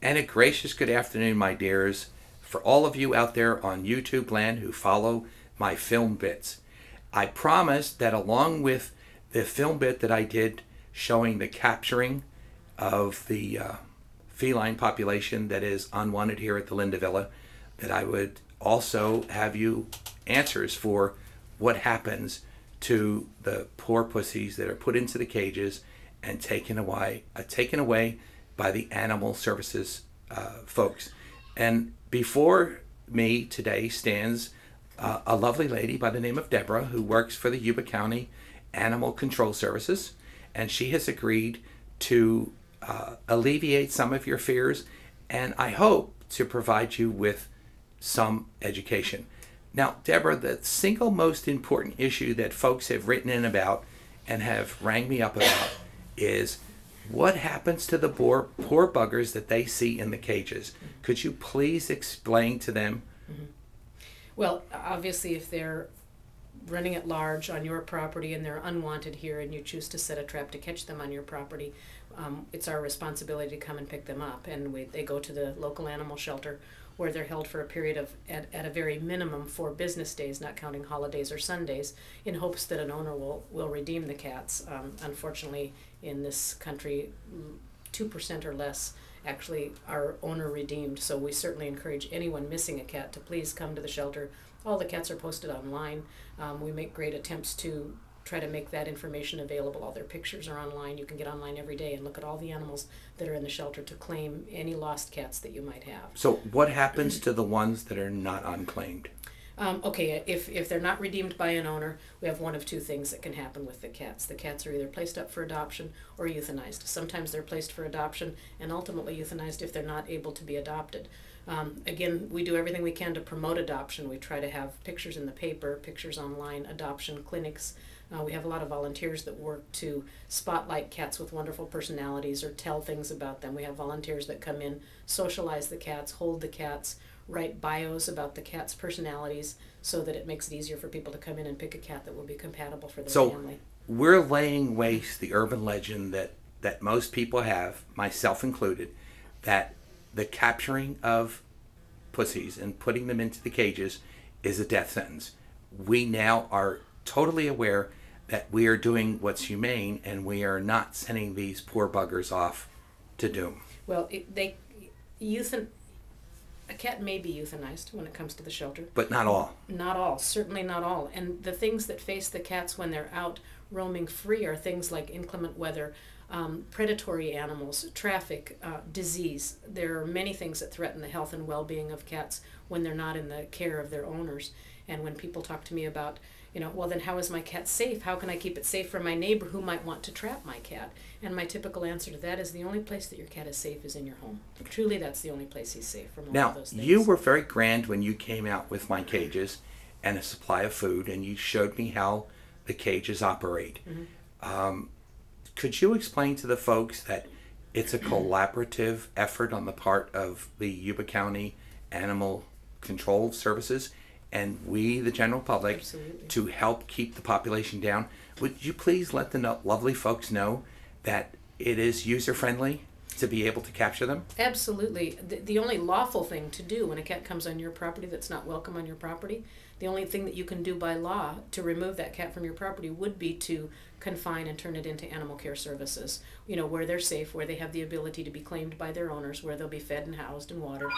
And a gracious good afternoon, my dears, for all of you out there on YouTube land who follow my film bits. I promised that along with the film bit that I did showing the capturing of the feline population that is unwanted here at the Linda Villa, that I would also have you answers for what happens to the poor pussies that are put into the cages and taken away by the animal services folks. And before me today stands a lovely lady by the name of Debra, who works for the Yuba County Animal Control Services, and she has agreed to alleviate some of your fears, and I hope to provide you with some education. Now, Debra, the single most important issue that folks have written in about and have rang me up about is what happens to the poor buggers that they see in the cages. Could you please explain to them? Mm-hmm. Well, obviously, if they're running at large on your property and they're unwanted here and you choose to set a trap to catch them on your property, it's our responsibility to come and pick them up. And they go to the local animal shelter where they're held for a period of, at a very minimum, 4 business days, not counting holidays or Sundays, in hopes that an owner will redeem the cats. Unfortunately, in this country, 2% or less actually are owner redeemed, so we certainly encourage anyone missing a cat to please come to the shelter. All the cats are posted online. We make great attempts to try to make that information available. All their pictures are online. You can get online every day and look at all the animals that are in the shelter to claim any lost cats that you might have. So what happens to the ones that are not unclaimed? Okay, if they're not redeemed by an owner, we have one of 2 things that can happen with the cats. The cats are either placed up for adoption or euthanized. Sometimes they're placed for adoption and ultimately euthanized if they're not able to be adopted. Again, we do everything we can to promote adoption. We try to have pictures in the paper, pictures online, adoption clinics. We have a lot of volunteers that work to spotlight cats with wonderful personalities or tell things about them. We have volunteers that come in, socialize the cats, hold the cats, write bios about the cat's personalities so that it makes it easier for people to come in and pick a cat that will be compatible for their family. So we're laying waste the urban legend that most people have, myself included, that the capturing of pussies and putting them into the cages is a death sentence. We now are totally aware that we are doing what's humane and we are not sending these poor buggers off to doom. Well, a cat may be euthanized when it comes to the shelter. But not all. Not all, certainly not all. And the things that face the cats when they're out roaming free are things like inclement weather, predatory animals, traffic, disease. There are many things that threaten the health and well-being of cats when they're not in the care of their owners. And when people talk to me about, well, then how is my cat safe? How can I keep it safe from my neighbor who might want to trap my cat? And my typical answer to that is the only place that your cat is safe is in your home. Truly, that's the only place he's safe from all of those things. Now, you were very grand when you came out with my cages and a supply of food, and you showed me how the cages operate. Mm-hmm. Could you explain to the folks that it's a collaborative effort on the part of the Yuba County Animal Control Services and we, the general public, Absolutely, to help keep the population down? Would you please let the lovely folks know that it is user-friendly to be able to capture them? Absolutely. The only lawful thing to do when a cat comes on your property that's not welcome on your property, the only thing that you can do by law to remove that cat from your property would be to confine and turn it into animal care services, where they're safe, where they have the ability to be claimed by their owners, where they'll be fed and housed and watered.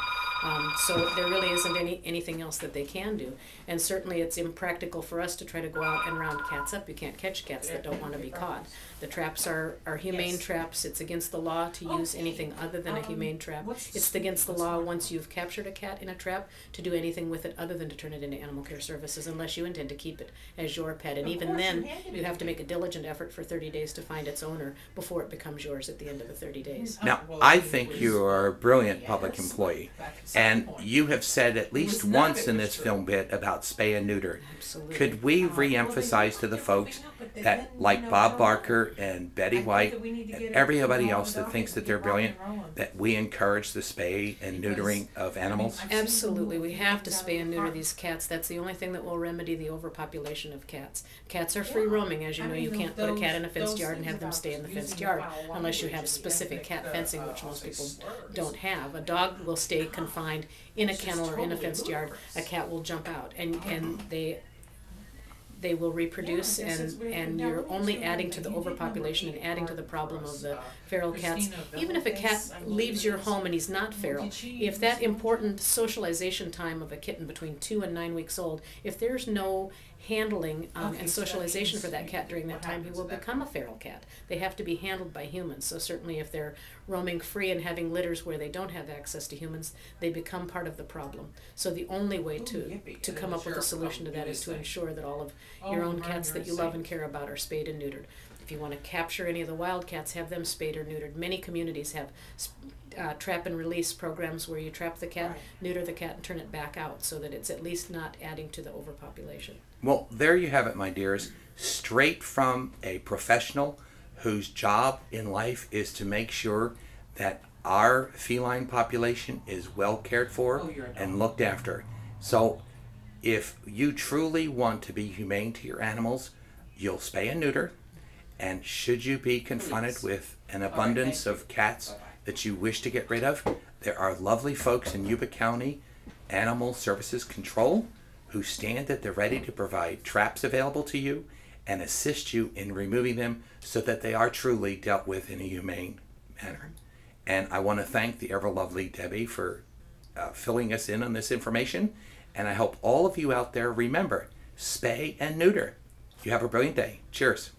So there really isn't anything else that they can do. And certainly it's impractical for us to try to go out and round cats up. You can't catch cats that don't want to be caught. The traps are humane traps. It's against the law to use anything other than a humane trap. It's against the law once you've captured a cat in a trap to do anything with it other than to turn it into animal care services, unless you intend to keep it as your pet. And even then, you have to make a diligent effort for 30 days to find its owner before it becomes yours at the end of the 30 days. Now, I think you are a brilliant public employee, and you have said at least once in this film bit about spay and neuter. Absolutely. Could we re-emphasize to the folks that, like Bob Barker and Betty White and everybody else that thinks that they're brilliant, that we encourage the spay and neutering of animals? Absolutely. We have to spay and neuter these cats. That's the the only thing that will remedy the overpopulation of cats. Cats are free roaming, as you know. You can't put a cat in a fenced yard and have them stay in the fenced yard unless you have specific cat fencing, which most people don't have. A dog will stay confined in a kennel or in a fenced yard. A cat will jump out, and they will reproduce, and you're only adding to the overpopulation and adding to the problem of the feral cats. Even if a cat leaves your home and he's not feral, if that important socialization time of a kitten between 2 and 9 weeks old, if there's no handling and socialization for that cat during that time, he will become a feral cat. They have to be handled by humans. So certainly if they're roaming free and having litters where they don't have access to humans, they become part of the problem. So the only way to come up with a solution to that is to ensure that all of your own cats that you love and care about are spayed and neutered. If you want to capture any of the wild cats, have them spayed or neutered. Many communities have trap and release programs where you trap the cat, neuter the cat, and turn it back out so that it's at least not adding to the overpopulation. Well, there you have it, my dears. Straight from a professional whose job in life is to make sure that our feline population is well cared for and looked after. So if you truly want to be humane to your animals, you'll spay and neuter. And should you be confronted with an abundance of cats that you wish to get rid of, there are lovely folks in Yuba County Animal Services Control who stand at the ready to provide traps available to you and assist you in removing them so that they are truly dealt with in a humane manner. And I want to thank the ever lovely Debbie for filling us in on this information. And I hope all of you out there remember, spay and neuter. You have a brilliant day. Cheers.